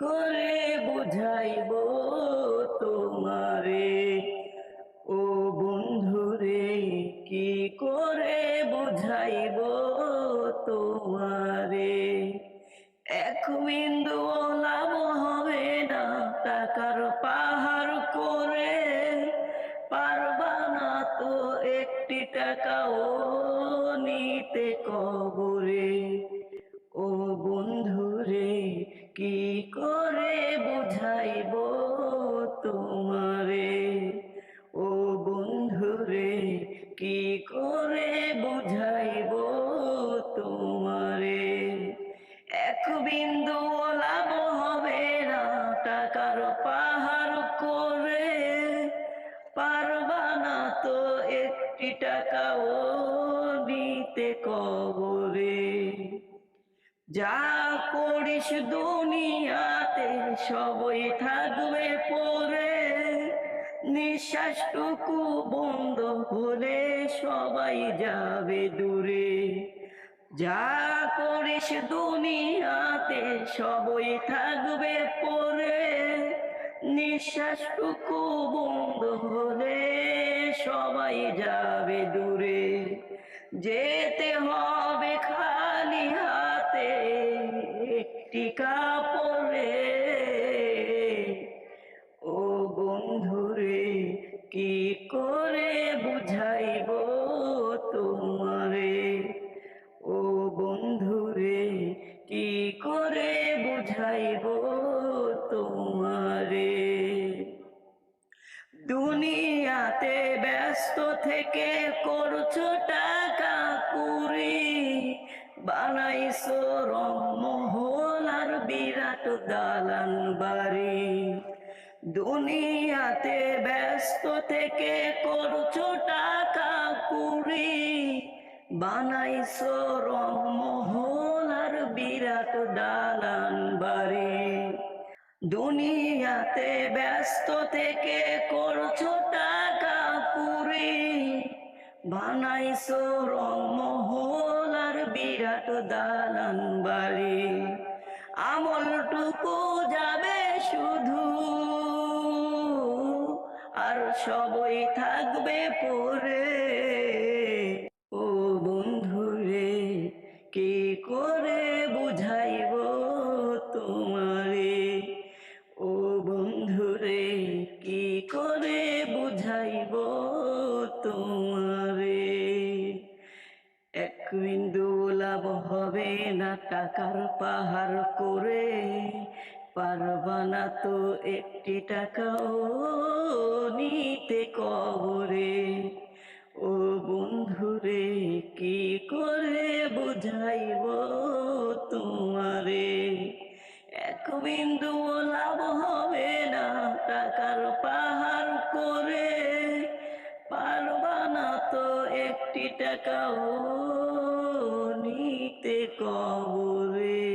করে বুঝাইব তোমারে? ও বন্ধুরে কি করে বুঝাইব তোমারে? এক বিন্দু লাভ হবে না টাকার পাহাড় করে, পারবা না তো একটি টাকাও নিতে কবরে। ও বন্ধুরে কি করে বুঝাইব তোমারে? ও বন্ধুরে কি করে বুঝাইব তোমারে? এক বিন্দু লাভ হবে না টাকার পাহাড় করে, পারবা না তো একটি টাকাও নিতে কবরে। যা করিস দুনিয়াতে সবই থাকবে পরে, নিঃশ্বাসটুকু বন্ধ হলে সবাই যাবে দূরে। যা করিস দুনিয়াতে সবই থাকবে পরে, নিঃশ্বাসটুকু বন্ধ হলে সবাই যাবে দূরে। যেতে হবে খালি হাতে একটি কাপড়ে। ও বন্ধুরে কি করে বুঝাইব তোমারে? ও বন্ধুরে কি করে বুঝাইব তোমারে? দুনিয়াতে ব্যস্ত থেকে করছো টাকা কুড়ি, বানাইছো রংমহল আর বিরাট দালান বাড়ি। দুনিয়াতে ব্যস্ত থেকে করছো টাকা কুড়ি, বানাইছো রংমহল আর বিরাট দালান বাড়ি। দুনিয়াতে ব্যস্ত থেকে করছো টাকা কুড়ি, বানাইছো রংমহল আর বিরাট দালান বাড়ি। আমলটুকু যাবে শুধু আর সবই থাকবে পরে। ও বন্ধুরে কি করে বুঝাইব তোমারে? ও বন্ধুরে কি করে বুঝাইব তোমারে? এক বিন্দু লাভ হবে না টাকার পাহাড় করে, পারবা না তো একটি টাকাও নিতে কবরে। ও বন্ধুরে কি করে বুঝাইব তোমারে? এক বিন্দু লাভ হবে না টাকার পাহাড় করে, পারবা না তো একটি টাকাও নিতে কবরে।